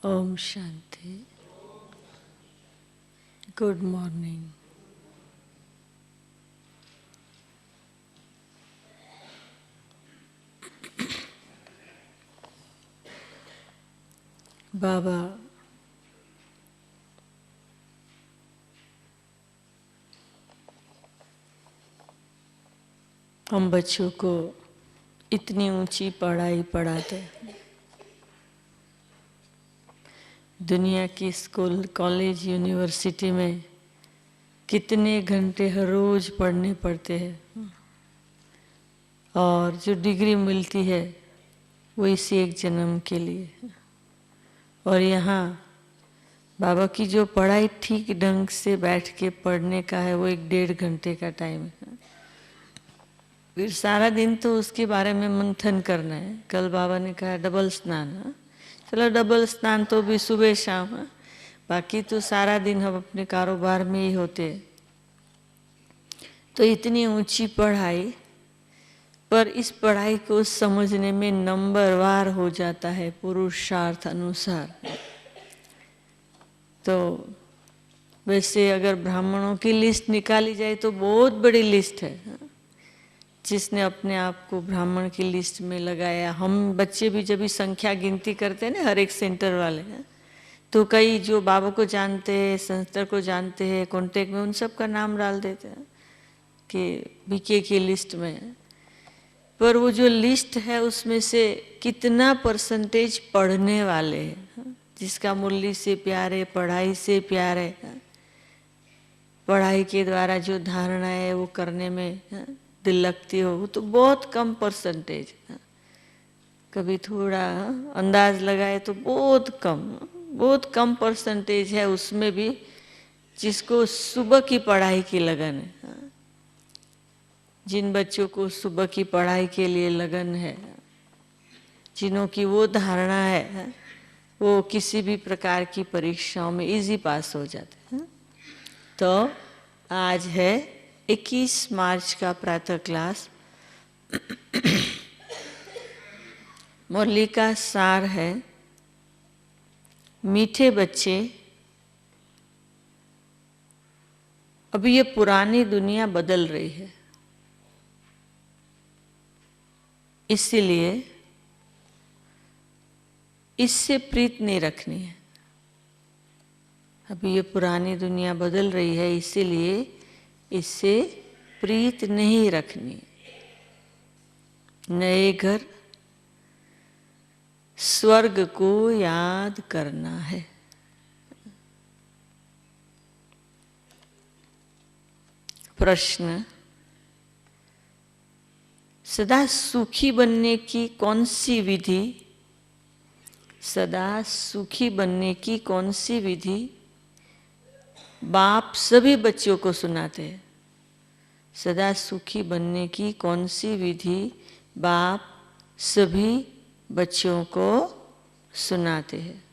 Om Shanti. Good morning. बाबा हम बच्चों को इतनी ऊंची पढ़ाई पढ़ाते हैं। दुनिया की स्कूल, कॉलेज, यूनिवर्सिटी में कितने घंटे हर रोज पढ़ने पड़ते हैं और जो डिग्री मिलती है वो इसी एक जन्म के लिए। और यहाँ बाबा की जो पढ़ाई ठीक ढंग से बैठ के पढ़ने का है वो 1-1.5 घंटे का टाइम है। फिर सारा दिन तो उसके बारे में मंथन करना है। कल बाबा ने कहा डबल स्नान। चलो डबल स्नान तो भी सुबह शाम, बाकी तो सारा दिन हम अपने कारोबार में ही होते। तो इतनी ऊंची पढ़ाई, पर इस पढ़ाई को समझने में नंबरवार हो जाता है पुरुषार्थ अनुसार। तो वैसे अगर ब्राह्मणों की लिस्ट निकाली जाए तो बहुत बड़ी लिस्ट है। जिसने अपने आप को ब्राह्मण की लिस्ट में लगाया, हम बच्चे भी जब भी संख्या गिनती करते हैं ना, हर एक सेंटर वाले हैं, तो कई जो बाबा को जानते हैं, संस्था को जानते हैं, कॉन्टेक्ट में, उन सब का नाम डाल देते हैं कि बीके की लिस्ट में है। पर वो जो लिस्ट है उसमें से कितना परसेंटेज पढ़ने वाले हैं, जिसका मूल्य से प्यार है, पढ़ाई से प्यार है, पढ़ाई के द्वारा जो धारणा है वो करने में दिल लगती हो, वो तो बहुत कम परसेंटेज। कभी थोड़ा अंदाज लगाए तो बहुत कम परसेंटेज है उसमें भी जिसको सुबह की पढ़ाई की लगन है। जिन बच्चों को सुबह की पढ़ाई के लिए लगन है, जिन्हों की वो धारणा है, वो किसी भी प्रकार की परीक्षाओं में इजी पास हो जाते हैं। तो आज है 21 मार्च का प्रातः क्लास। मुरली का सार है, मीठे बच्चे, अभी ये पुरानी दुनिया बदल रही है, इसीलिए इससे प्रीत नहीं रखनी है। अभी ये पुरानी दुनिया बदल रही है, इसीलिए इससे प्रीत नहीं रखनी। नए घर, स्वर्ग को याद करना है। प्रश्न, सदा सुखी बनने की कौन सी विधि, सदा सुखी बनने की कौन सी विधि बाप सभी बच्चों को सुनाते हैं? सदा सुखी बनने की कौन सी विधि बाप सभी बच्चों को सुनाते हैं?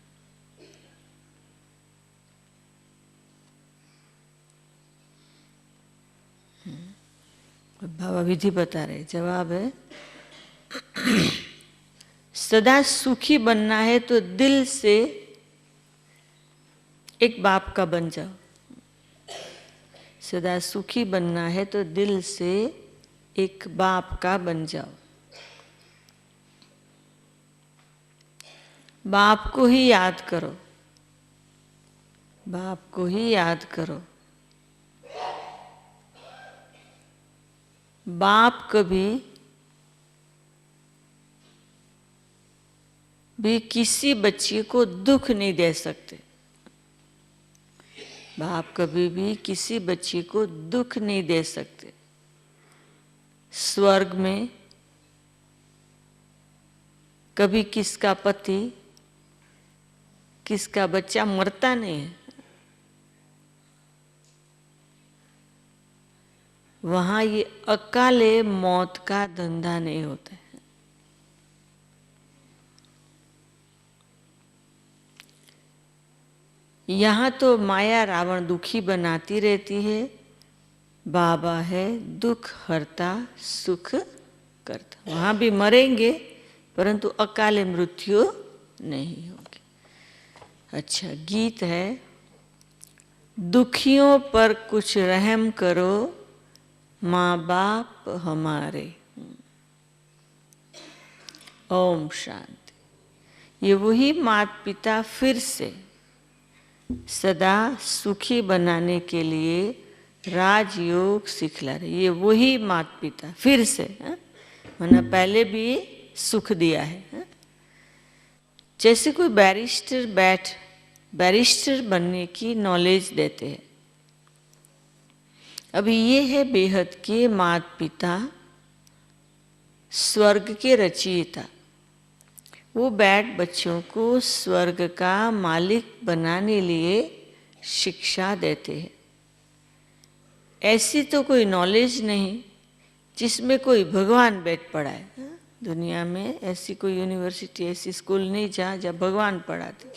बाबा विधि बता रहे। जवाब है सदा सुखी बनना है तो दिल से एक बाप का बन जाओ। सदा सुखी बनना है तो दिल से एक बाप का बन जाओ। बाप को ही याद करो, बाप को ही याद करो। बाप कभी भी किसी बच्चे को दुख नहीं दे सकते। बाप कभी भी किसी बच्चे को दुख नहीं दे सकते। स्वर्ग में कभी किसका पति, किसका बच्चा मरता नहीं है। वहां ये अकाले मौत का धंधा नहीं होता है। यहाँ तो माया रावण दुखी बनाती रहती है। बाबा है दुख हरता सुख करता। वहाँ भी मरेंगे परंतु अकाले मृत्यु नहीं होगी। अच्छा, गीत है, दुखियों पर कुछ रहम करो माँ बाप हमारे। ओम शांति। ये वही माता पिता फिर से सदा सुखी बनाने के लिए राजयोग सिखला रहे। ये वही माता पिता फिर से, मैंने पहले भी सुख दिया है। जैसे कोई बैरिस्टर बनने की नॉलेज देते हैं। अभी ये है बेहद के माता पिता, स्वर्ग के रचयिता। वो बैठ बच्चों को स्वर्ग का मालिक बनाने लिए शिक्षा देते हैं। ऐसी तो कोई नॉलेज नहीं जिसमें कोई भगवान बैठ पढ़ाए। दुनिया में ऐसी कोई यूनिवर्सिटी, ऐसी स्कूल नहीं जहाँ भगवान पढ़ाते।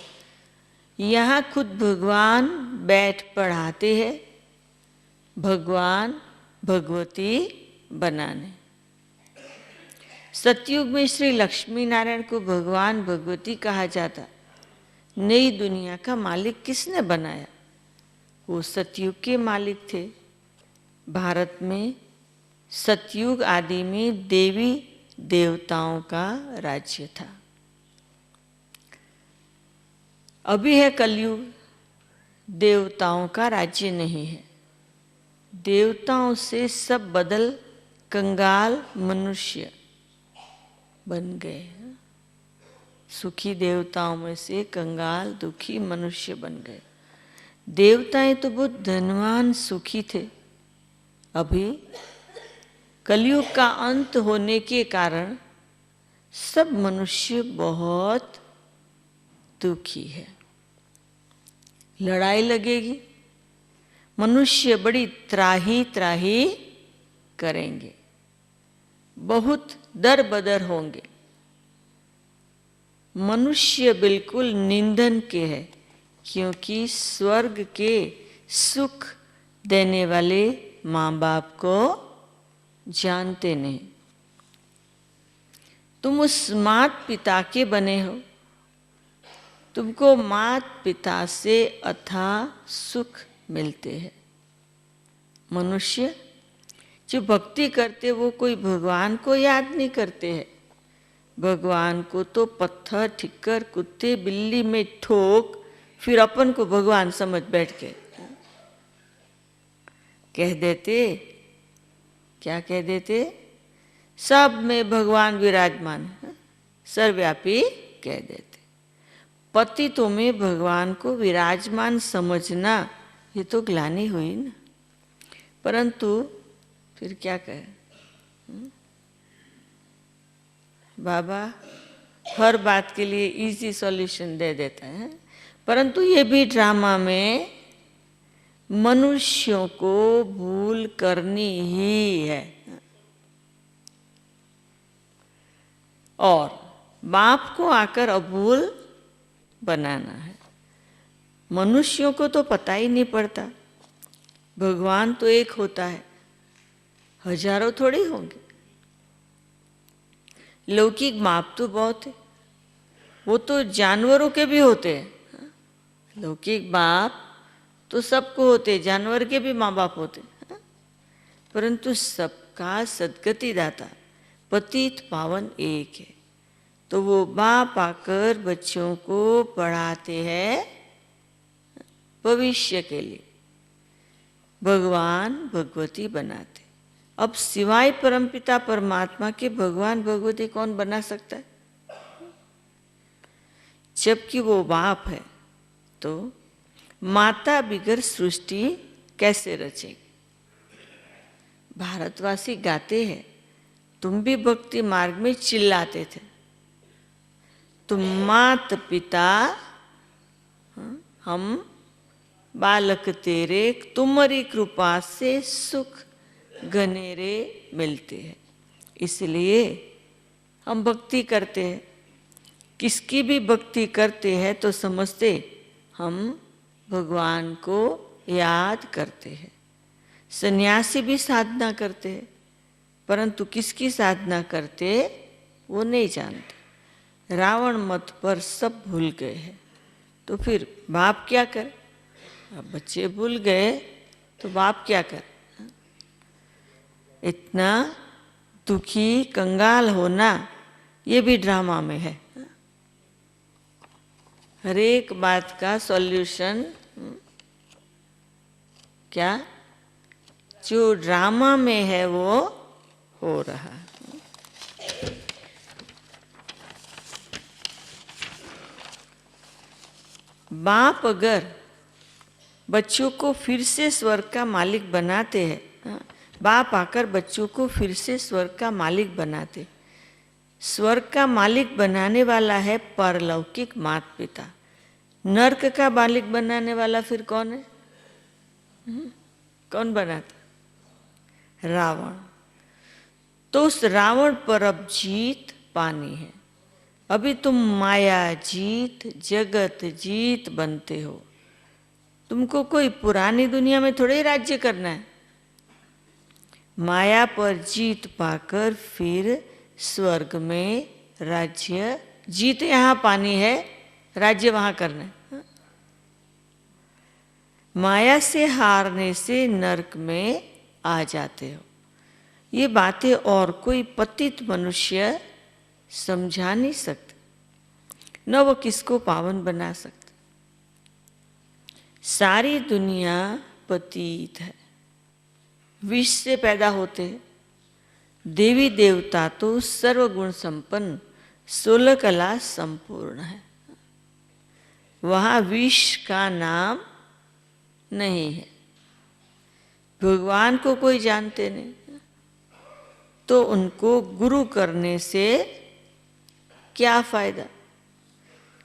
यहाँ खुद भगवान बैठ पढ़ाते हैं, भगवान भगवती बनाने। सतयुग में श्री लक्ष्मी नारायण को भगवान भगवती कहा जाता। नई दुनिया का मालिक किसने बनाया? वो सतयुग के मालिक थे। भारत में सतयुग आदि में देवी देवताओं का राज्य था। अभी है कलयुग, देवताओं का राज्य नहीं है। देवताओं से सब बदल कंगाल मनुष्य बन गए। सुखी देवताओं में से कंगाल दुखी मनुष्य बन गए। देवताएं तो बहुत धनवान सुखी थे। अभी कलयुग का अंत होने के कारण सब मनुष्य बहुत दुखी है। लड़ाई लगेगी, मनुष्य बड़ी त्राही त्राही करेंगे, बहुत दर बदर होंगे। मनुष्य बिल्कुल निंदन के है, क्योंकि स्वर्ग के सुख देने वाले माँ बाप को जानते नहीं। तुम उस मात पिता के बने हो, तुमको मात पिता से अथाह सुख मिलते हैं। मनुष्य जो भक्ति करते वो कोई भगवान को याद नहीं करते हैं। भगवान को तो पत्थर ठिक्कर कुत्ते बिल्ली में ठोक फिर अपन को भगवान समझ बैठ के कह देते। क्या कह देते? सब में भगवान विराजमान, सर्वव्यापी कह देते। पतितों में भगवान को विराजमान समझना ये तो ग्लानि हुई ना। परंतु फिर क्या कहे, बाबा हर बात के लिए इजी सॉल्यूशन दे देता है। परंतु ये भी ड्रामा में मनुष्यों को भूल करनी ही है। और बाप को आकर अभूल बनाना है। मनुष्यों को तो पता ही नहीं पड़ता भगवान तो एक होता है, हजारों थोड़ी होंगे। लौकिक बाप तो बहुत है, वो तो जानवरों के भी होते हैं। लौकिक बाप तो सबको होते, जानवर के भी माँ बाप होते। परंतु सबका सद्गति दाता पतित पावन एक है। तो वो बाप आकर बच्चों को पढ़ाते हैं भविष्य के लिए, भगवान भगवती बनाते। अब सिवाय परमपिता परमात्मा के भगवान भगवती कौन बना सकता है? जबकि वो बाप है तो माता बिगर सृष्टि कैसे रचेगी? भारतवासी गाते हैं, तुम भी भक्ति मार्ग में चिल्लाते थे, तुम मात पिता हम बालक तेरे, तुम्हारी कृपा से सुख घनेरे मिलते हैं। इसलिए हम भक्ति करते हैं। किसकी भी भक्ति करते हैं तो समझते हम भगवान को याद करते हैं। सन्यासी भी साधना करते हैं, परंतु किसकी साधना करते वो नहीं जानते। रावण मत पर सब भूल गए हैं। तो फिर बाप क्या करे? अब बच्चे भूल गए तो बाप क्या करे? इतना दुखी कंगाल होना ये भी ड्रामा में है। हर एक बात का सॉल्यूशन क्या? जो ड्रामा में है वो हो रहा है। बाप अगर बच्चों को फिर से स्वर्ग का मालिक बनाते हैं, बाप आकर बच्चों को फिर से स्वर्ग का मालिक बनाते। स्वर्ग का मालिक बनाने वाला है परलौकिक माता पिता। नर्क का मालिक बनाने वाला फिर कौन है? कौन बनाता? रावण। तो उस रावण पर अब जीत पानी है। अभी तुम माया जीत, जगत जीत बनते हो। तुमको कोई पुरानी दुनिया में थोड़े राज्य करना है। माया पर जीत पाकर फिर स्वर्ग में राज्य, जीत यहाँ पानी है, राज्य वहाँ करना है। माया से हारने से नरक में आ जाते हो। ये बातें और कोई पतित मनुष्य समझा नहीं सकते, न वो किसको पावन बना सकते। सारी दुनिया पतित है, विष से पैदा होते हैं। देवी देवता तो सर्वगुण संपन्न, 16 कला संपूर्ण है। वहाँ विष का नाम नहीं है। भगवान को कोई जानते नहीं, तो उनको गुरु करने से क्या फायदा?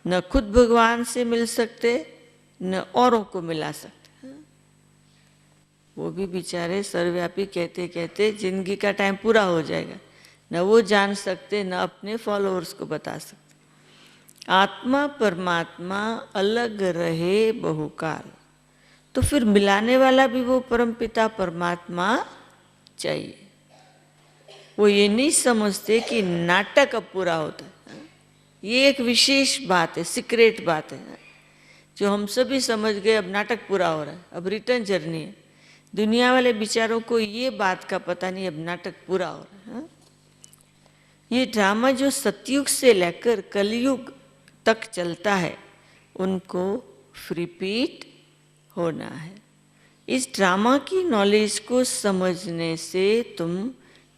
न खुद भगवान से मिल सकते, न औरों को मिला सकते। वो भी बेचारे सर्वव्यापी कहते कहते जिंदगी का टाइम पूरा हो जाएगा, न वो जान सकते, न अपने फॉलोअर्स को बता सकते। आत्मा परमात्मा अलग रहे बहुकाल, तो फिर मिलाने वाला भी वो परमपिता परमात्मा चाहिए। वो ये नहीं समझते कि नाटक अब पूरा होता है। ये एक विशेष बात है, सीक्रेट बात है, जो हम सभी समझ गए। अब नाटक पूरा हो रहा है, अब रिटर्न जर्नी है। दुनिया वाले बिचारों को ये बात का पता नहीं, अब नाटक पूरा हो रहा है। ये ड्रामा जो सतयुग से लेकर कलयुग तक चलता है, उनको रिपीट होना है। इस ड्रामा की नॉलेज को समझने से तुम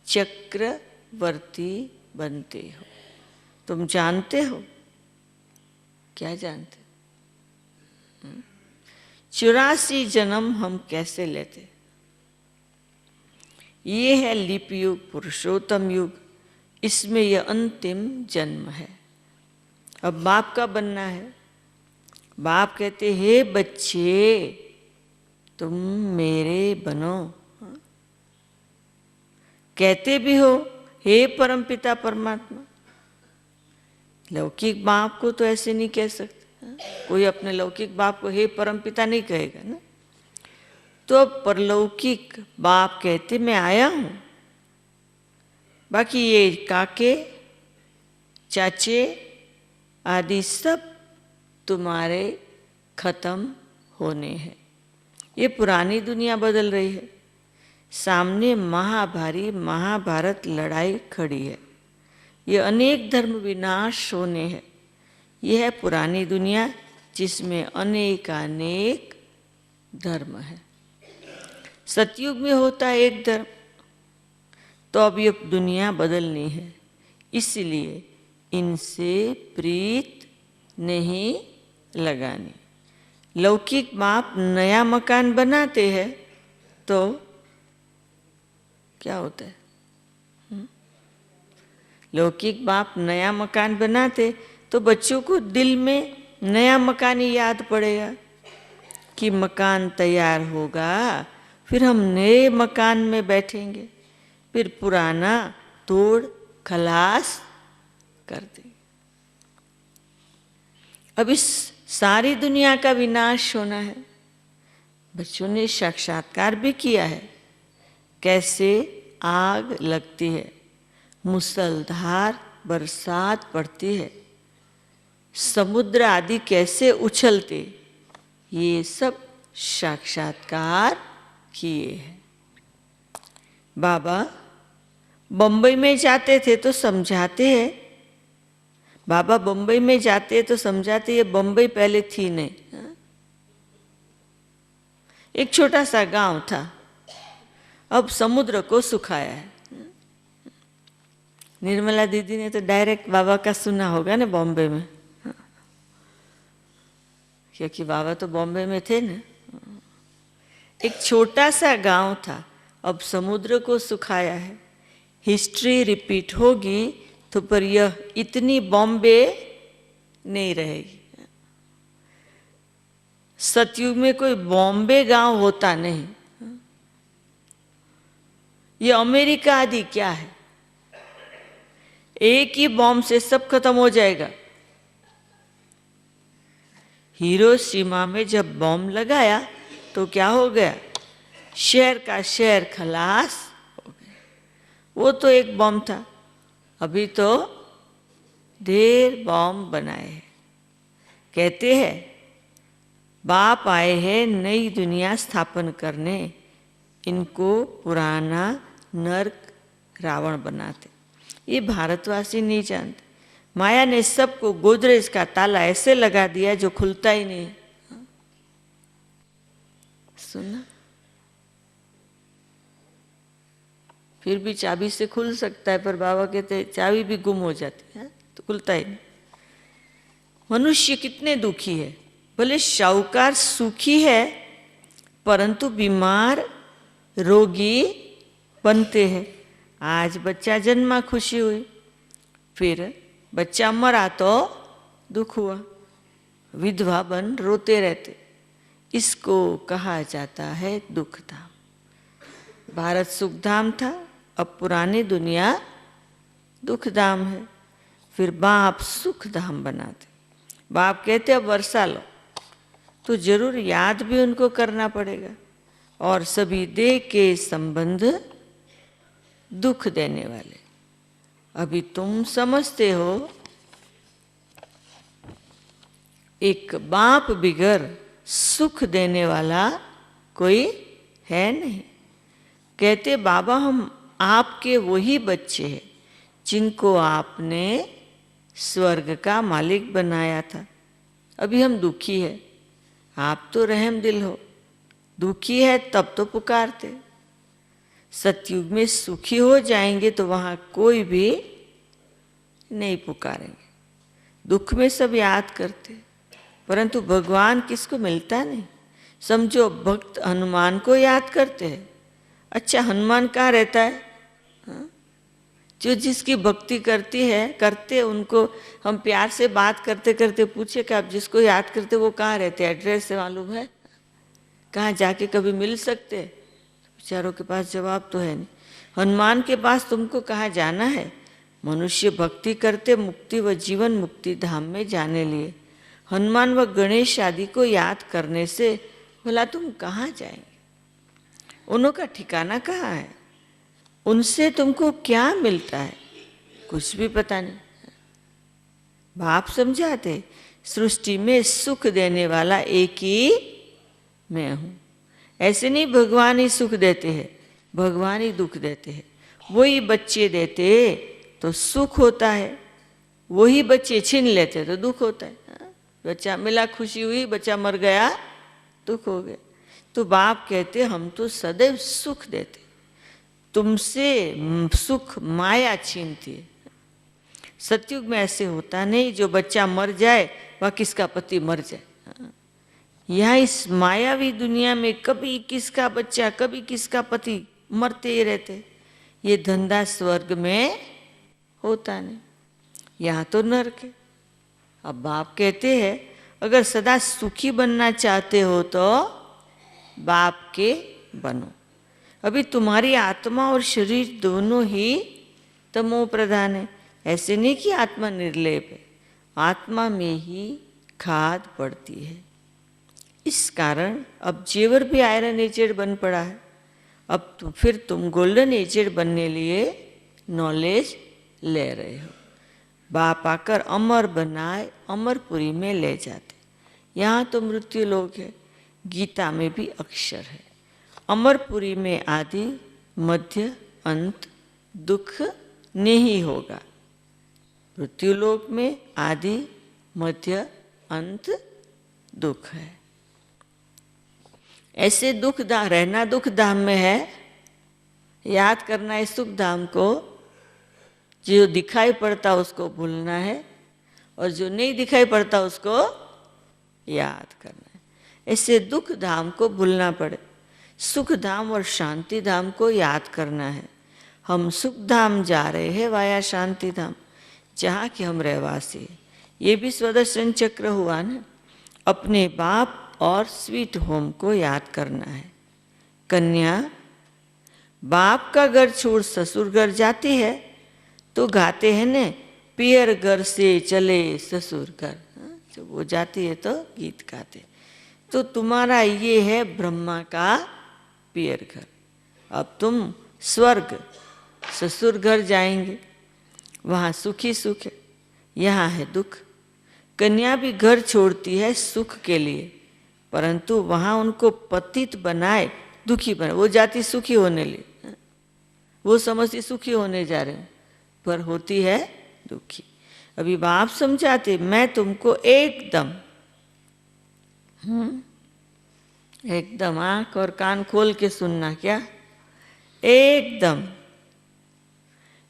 चक्रवर्ती बनते हो। तुम जानते हो क्या? जानते 84 जन्म हम कैसे लेते? ये है लिप युग, पुरुषोत्तम युग। इसमें यह अंतिम जन्म है। अब बाप का बनना है। बाप कहते, हे बच्चे तुम मेरे बनो। कहते भी हो हे परमपिता परमात्मा। लौकिक बाप को तो ऐसे नहीं कह सकते। कोई अपने लौकिक बाप को हे परमपिता नहीं कहेगा ना। तो परलौकिक बाप कहते मैं आया हूं, बाकी ये काके चाचे आदि सब तुम्हारे खत्म होने हैं। ये पुरानी दुनिया बदल रही है। सामने महाभारी महाभारत लड़ाई खड़ी है। ये अनेक धर्म विनाश होने हैं। यह है पुरानी दुनिया जिसमें अनेकानेक धर्म है। सतयुग में होता है एक धर्म, तो अब ये दुनिया बदलनी है। इसलिए इनसे प्रीत नहीं लगानी। लौकिक बाप नया मकान बनाते हैं तो क्या होता है? लौकिक बाप नया मकान बनाते तो बच्चों को दिल में नया मकान ही याद पड़ेगा कि मकान तैयार होगा, फिर हम नए मकान में बैठेंगे, फिर पुराना तोड़ खलास कर देंगे। अब इस सारी दुनिया का विनाश होना है। बच्चों ने साक्षात्कार भी किया है, कैसे आग लगती है, मूसलधार बरसात पड़ती है, समुद्र आदि कैसे उछलते, ये सब साक्षात्कार किए हैं। बाबा बम्बई में जाते थे तो समझाते हैं, बाबा बम्बई में जाते तो समझाते, ये बम्बई पहले थी नहीं, एक छोटा सा गांव था, अब समुद्र को सुखाया है। निर्मला दीदी ने तो डायरेक्ट बाबा का सुना होगा ना बॉम्बे में, क्योंकि बाबा तो बॉम्बे में थे ना। एक छोटा सा गांव था, अब समुद्र को सुखाया है। हिस्ट्री रिपीट होगी तो पर यह इतनी बॉम्बे नहीं रहेगी। सतयुग में कोई बॉम्बे गांव होता नहीं। ये अमेरिका आदि क्या है, एक ही बॉम्ब से सब खत्म हो जाएगा। हिरोशिमा में जब बॉम्ब लगाया तो क्या हो गया, शहर का शहर खलास हो गया। वो तो एक बॉम्ब था, अभी तो ढेर बॉम्ब बनाए हैं। कहते हैं बाप आए हैं नई दुनिया स्थापन करने, इनको पुराना नर्क रावण बनाते। ये भारतवासी नहीं जानते। माया ने सबको गोदरेज का ताला ऐसे लगा दिया जो खुलता ही नहीं। सुना, फिर भी चाबी से खुल सकता है, पर बाबा कहते चाबी भी गुम हो जाती है तो खुलता ही नहीं। मनुष्य कितने दुखी है, भले शाहूकार सुखी है परंतु बीमार रोगी बनते हैं। आज बच्चा जन्मा खुशी हुई, फिर बच्चा मरा तो दुख हुआ, विधवा बन रोते रहते। इसको कहा जाता है दुख धाम। भारत सुख धाम था, अब पुरानी दुनिया दुख धाम है। फिर बाप सुख धाम बनाते। बाप कहते अब वर्षा लो, तो जरूर याद भी उनको करना पड़ेगा। और सभी देह के संबंध दुख देने वाले। अभी तुम समझते हो एक बाप बिगर सुख देने वाला कोई है नहीं। कहते बाबा हम आपके वही बच्चे हैं जिनको आपने स्वर्ग का मालिक बनाया था। अभी हम दुखी है, आप तो रहम दिल हो, दुखी है तब तो पुकारते। सतयुग में सुखी हो जाएंगे तो वहाँ कोई भी नहीं पुकारेंगे। दुख में सब याद करते, परंतु भगवान किसको मिलता नहीं। समझो भक्त हनुमान को याद करते हैं। अच्छा हनुमान कहाँ रहता है? हाँ? जो जिसकी भक्ति करते उनको हम प्यार से बात करते करते पूछे कि आप जिसको याद करते वो कहाँ रहते, एड्रेस से मालूम है, कहाँ जाके कभी मिल सकते? बेचारों के पास जवाब तो है नहीं। हनुमान के पास तुमको कहाँ जाना है? मनुष्य भक्ति करते मुक्ति व जीवन मुक्ति धाम में जाने लिए। हनुमान व गणेश आदि को याद करने से भला तुम कहाँ जाएंगे? उनका ठिकाना कहाँ है? उनसे तुमको क्या मिलता है? कुछ भी पता नहीं। बाप समझाते सृष्टि में सुख देने वाला एक ही मैं हूँ। ऐसे नहीं भगवान ही सुख देते हैं, भगवान ही दुख देते हैं। वही बच्चे देते तो सुख होता है, वही बच्चे छीन लेते तो दुख होता है। बच्चा मिला खुशी हुई, बच्चा मर गया दुख हो गया। तो बाप कहते हम तो सदैव सुख देते, तुमसे सुख माया छीनती है। सतयुग में ऐसे होता नहीं, जो बच्चा मर जाए वह किसका पति मर जाए। यहाँ इस मायावी दुनिया में कभी किसका बच्चा कभी किसका पति मरते ही रहते। ये धंधा स्वर्ग में होता नहीं, यहाँ तो नरक है। अब बाप कहते हैं अगर सदा सुखी बनना चाहते हो तो बाप के बनो। अभी तुम्हारी आत्मा और शरीर दोनों ही तमो प्रधान है। ऐसे नहीं कि आत्मा निर्लेप है, आत्मा में ही खाद पड़ती है। इस कारण अब जेवर भी आयरन एजेड बन पड़ा है। अब तो फिर तुम गोल्डन एजेड बनने लिए नॉलेज ले रहे हो। बाप आकर अमर बनाए अमरपुरी में ले जाते। यहाँ तो मृत्यु लोक है, गीता में भी अक्षर है। अमरपुरी में आदि मध्य अंत दुख नहीं होगा। मृत्यु लोक में आदि मध्य अंत दुख है। ऐसे दुख धाम रहना, दुख धाम में है, याद करना है सुख धाम को। जो दिखाई पड़ता उसको भूलना है और जो नहीं दिखाई पड़ता उसको याद करना है। ऐसे दुख धाम को भूलना पड़े, सुख धाम और शांति धाम को याद करना है। हम सुख धाम जा रहे हैं वाया शांति धाम, जहाँ के हम रहवासी हैं। ये भी स्वदर्शन चक्र हुआ ना। अपने बाप और स्वीट होम को याद करना है। कन्या बाप का घर छोड़ ससुर घर जाती है तो गाते हैं ने, पियर घर से चले ससुर घर। जब वो जाती है तो गीत गाते। तो तुम्हारा ये है ब्रह्मा का पियर घर। अब तुम स्वर्ग ससुर घर जाएंगे, वहाँ सुखी सुख है, यहाँ है दुख। कन्या भी घर छोड़ती है सुख के लिए, परंतु वहाँ उनको पतित बनाए दुखी बनाए। वो जाती सुखी होने लिए, वो समझती सुखी होने जा रहे हैं, पर होती है दुखी। अभी बाप समझाते, मैं तुमको एकदम एकदम आंख और कान खोल के सुनना, क्या एकदम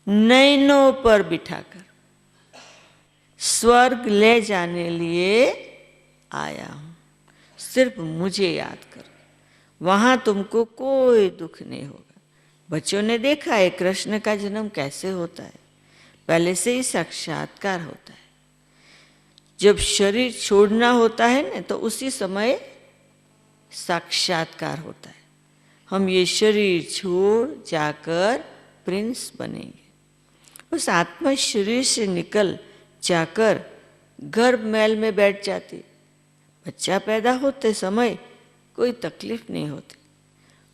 नैनों पर बिठाकर स्वर्ग ले जाने लिए आया हूं। सिर्फ मुझे याद कर, वहां तुमको कोई दुख नहीं होगा। बच्चों ने देखा है कृष्ण का जन्म कैसे होता है, पहले से ही साक्षात्कार होता है। जब शरीर छोड़ना होता है ना तो उसी समय साक्षात्कार होता है। हम ये शरीर छोड़ जाकर प्रिंस बनेंगे। उस आत्मा शरीर से निकल जाकर गर्भ महल में बैठ जाती। बच्चा पैदा होते समय कोई तकलीफ नहीं होती,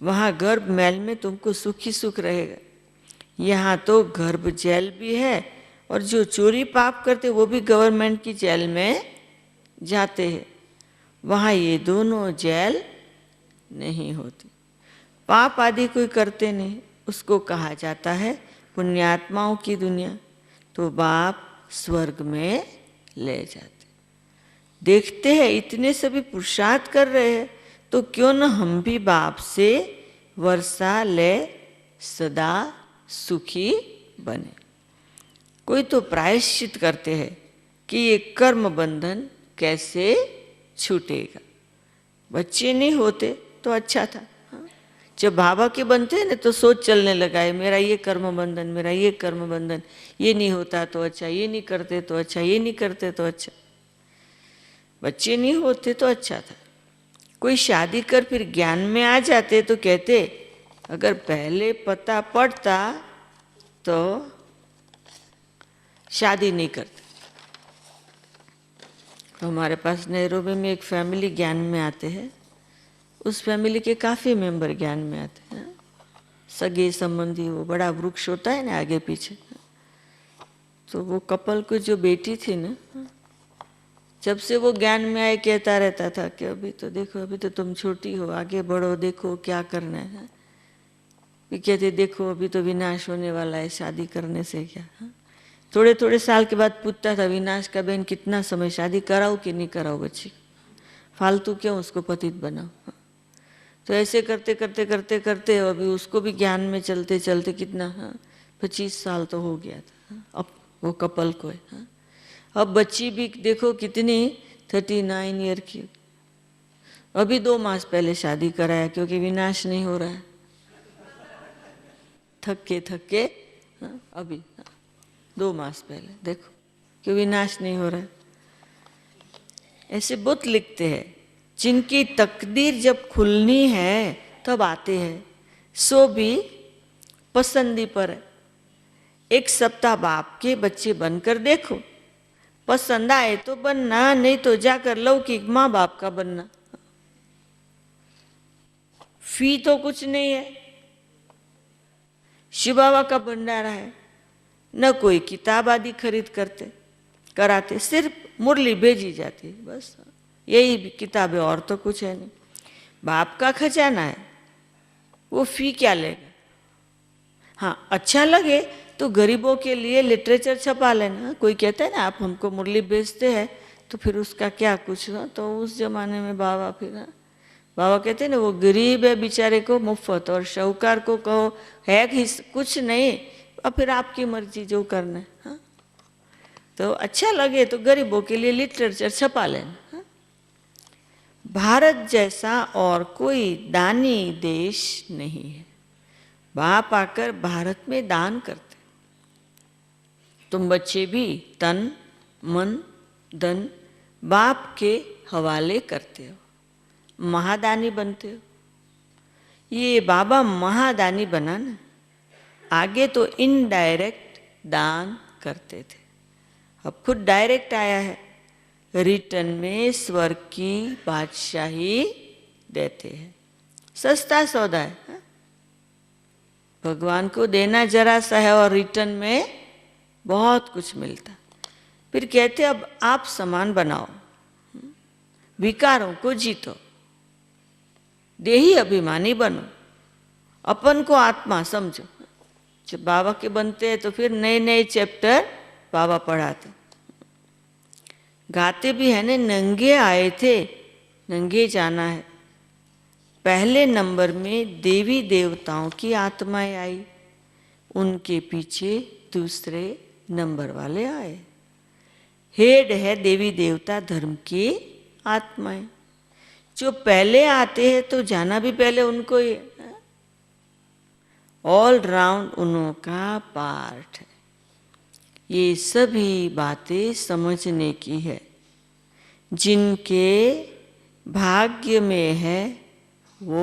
वहाँ गर्भ महल में तुमको सुखी सुख रहेगा। यहाँ तो गर्भ जेल भी है और जो चोरी पाप करते वो भी गवर्नमेंट की जेल में जाते हैं। वहाँ ये दोनों जेल नहीं होती। पाप आदि कोई करते नहीं, उसको कहा जाता है पुण्यात्माओं की दुनिया। तो बाप स्वर्ग में ले जाते। देखते हैं इतने सभी पुरुषार्थ कर रहे हैं, तो क्यों न हम भी बाप से वर्षा ले सदा सुखी बने। कोई तो प्रायश्चित करते हैं कि ये कर्म बंधन कैसे छूटेगा। बच्चे नहीं होते तो अच्छा था, जब बाबा के बनते हैं ना तो सोच चलने लगा है, मेरा ये कर्म बंधन, मेरा ये कर्म बंधन, ये नहीं होता तो अच्छा, ये नहीं करते तो अच्छा, ये नहीं करते तो अच्छा। बच्चे नहीं होते तो अच्छा था। कोई शादी कर फिर ज्ञान में आ जाते तो कहते अगर पहले पता पड़ता तो शादी नहीं करते। तो हमारे पास नैरोबी में एक फैमिली ज्ञान में आते हैं। उस फैमिली के काफ़ी मेंबर ज्ञान में आते हैं, सगे संबंधी। वो बड़ा वृक्ष होता है ना आगे पीछे। तो वो कपल को जो बेटी थी ना, जब से वो ज्ञान में आए कहता रहता था कि अभी तो देखो, अभी तो तुम छोटी हो, आगे बढ़ो, देखो क्या करना है। भी कहते देखो अभी तो विनाश होने वाला है, शादी करने से क्या। थोड़े थोड़े साल के बाद पूछता था विनाश का बहन कितना समय, शादी कराओ कि नहीं कराओ बच्ची, फालतू क्यों उसको पतित बनाओ। तो ऐसे करते करते करते करते अभी उसको भी ज्ञान में चलते चलते कितना 25 साल तो हो गया था अब वो कपल को है। अब बच्ची भी देखो कितनी 39 ईयर की। अभी 2 मास पहले शादी कराया क्योंकि विनाश नहीं हो रहा है। थके थके अभी 2 मास पहले देखो कि विनाश नहीं हो रहा है। ऐसे बहुत लिखते हैं, जिनकी तकदीर जब खुलनी है तब आते हैं। सो भी पसंदी पर है। 1 सप्ताह बाप के बच्चे बनकर देखो, पसंद आए तो बनना, नहीं तो जाकर लौकिक माँ बाप का बनना। फी तो कुछ नहीं है, शिव बाबा का भंडारा है, न कोई किताब आदि खरीद करते। कराते, सिर्फ मुरली भेजी जाती, बस यही किताबें, और तो कुछ है नहीं। बाप का खजाना है, वो फी क्या लेगा। हाँ, अच्छा लगे तो गरीबों के लिए लिटरेचर छपा लेना। कोई कहता है ना आप हमको मुरली भेजते हैं तो फिर उसका क्या कुछ ना, तो उस जमाने में बाबा फिर बाबा कहते हैं ना वो गरीब है बेचारे को मुफ्त, और शाहूकार को कहो है कुछ नहीं, और फिर आपकी मर्जी जो करना है। हाँ? तो अच्छा लगे तो गरीबों के लिए लिटरेचर छपा लेना। हाँ? भारत जैसा और कोई दानी देश नहीं है। बाप आकर भारत में दान करते, तुम बच्चे भी तन मन धन बाप के हवाले करते हो, महादानी बनते हो। ये बाबा महादानी बना ना, आगे तो इनडायरेक्ट दान करते थे, अब खुद डायरेक्ट आया है, रिटर्न में स्वर्ग की बादशाही देते हैं। सस्ता सौदा है। हा? भगवान को देना जरा सा है और रिटर्न में बहुत कुछ मिलता। फिर कहते अब आप समान बनाओ, विकारों को जीतो, देही अभिमानी बनो, अपन को आत्मा समझो। जब बाबा के बनते हैं तो फिर नए नए चैप्टर बाबा पढ़ाते, गाते भी है ने, नंगे आए थे नंगे जाना है। पहले नंबर में देवी देवताओं की आत्माएं आई, उनके पीछे दूसरे नंबर वाले आए। हेड है देवी देवता धर्म की आत्माएं, जो पहले आते हैं तो जाना भी पहले उनको ही, ऑल राउंड उनका पार्ट है। ये सभी बातें समझने की है, जिनके भाग्य में है वो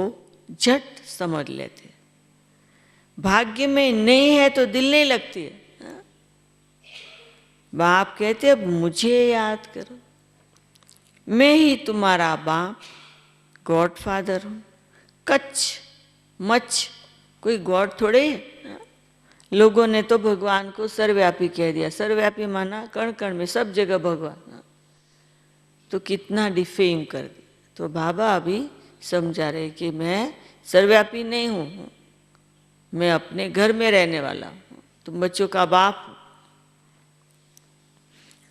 झट समझ लेते, भाग्य में नहीं है तो दिल नहीं लगती है। बाप कहते अब मुझे याद करो, मैं ही तुम्हारा बाप गॉड फादर हूँ। कच्छ मच्छ कोई गॉड थोड़े है। लोगों ने तो भगवान को सर्वव्यापी कह दिया, सर्वव्यापी माना कण कण में सब जगह भगवान, तो कितना डिफेम कर दिया। तो बाबा अभी समझा रहे कि मैं सर्वव्यापी नहीं हूँ, मैं अपने घर में रहने वाला हूँ, तुम बच्चों का बाप हूँ।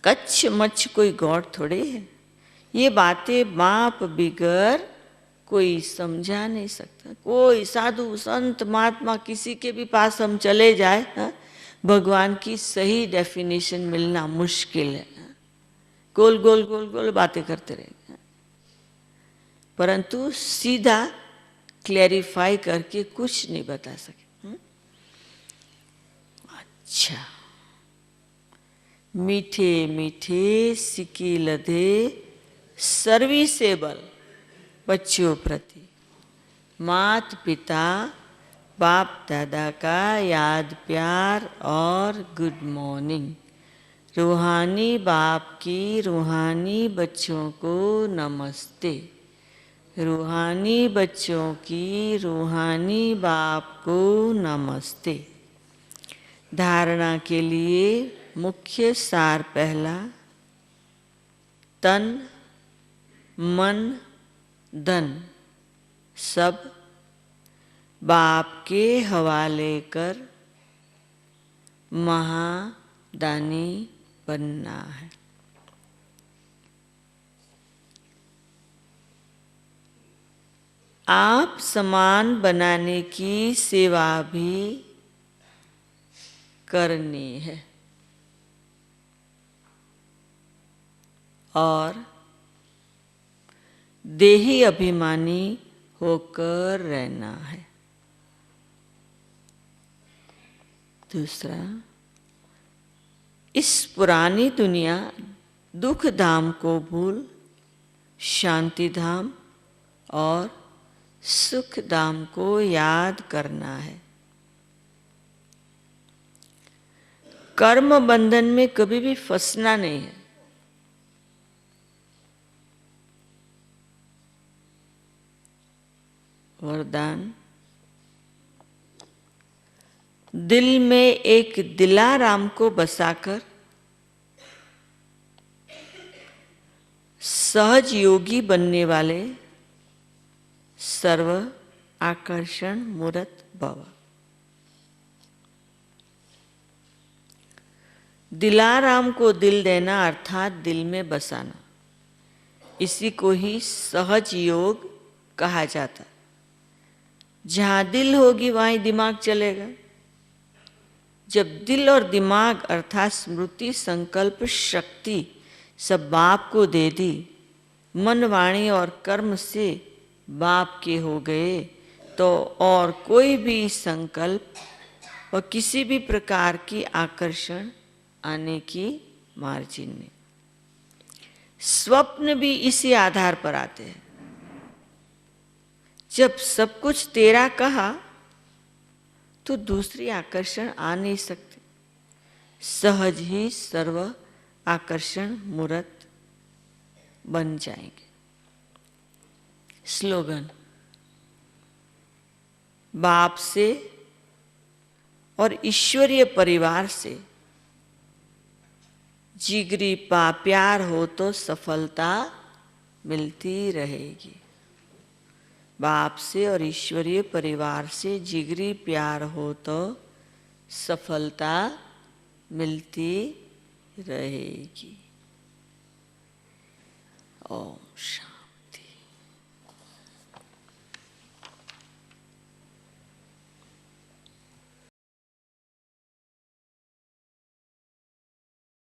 कच्छ मच्छ कोई गॉड थोड़े है। ये बातें बाप बिगर कोई समझा नहीं सकता। कोई साधु संत महात्मा किसी के भी पास हम चले जाए, भगवान की सही डेफिनेशन मिलना मुश्किल है। गोल गोल गोल गोल बातें करते रहेंगे, परंतु सीधा क्लैरिफाई करके कुछ नहीं बता सके। अच्छा, मीठे मीठे सिक्की लदे सर्विसेबल बच्चों प्रति मात पिता बाप दादा का याद प्यार और गुड मॉर्निंग। रूहानी बाप की रूहानी बच्चों को नमस्ते। रूहानी बच्चों की रूहानी बाप को नमस्ते। धारणा के लिए मुख्य सार पहला, तन मन धन सब बाप के हवाले कर महादानी बनना है। आप समान बनाने की सेवा भी करनी है और देही अभिमानी होकर रहना है। दूसरा, इस पुरानी दुनिया दुख धाम को भूल शांति धाम और सुख धाम को याद करना है। कर्म बंधन में कभी भी फंसना नहीं है। वरदान, दिल में एक दिलाराम को बसाकर सहज योगी बनने वाले सर्व आकर्षण मूर्त भव। दिलाराम को दिल देना अर्थात दिल में बसाना, इसी को ही सहज योग कहा जाता। जहाँ दिल होगी वहीं दिमाग चलेगा। जब दिल और दिमाग अर्थात स्मृति, संकल्प, शक्ति सब बाप को दे दी, मन, वाणी और कर्म से बाप के हो गए, तो और कोई भी संकल्प और किसी भी प्रकार की आकर्षण आने की मार्जिन नहीं। स्वप्न भी इसी आधार पर आते हैं। जब सब कुछ तेरा कहा तो दूसरी आकर्षण आ नहीं सकती, सहज ही सर्व आकर्षण मूर्त बन जाएंगे। स्लोगन: बाप से और ईश्वरीय परिवार से जिगरी प्यार हो तो सफलता मिलती रहेगी। बाप से और ईश्वरीय परिवार से जिगरी प्यार हो तो सफलता मिलती रहेगी। ओम शांति।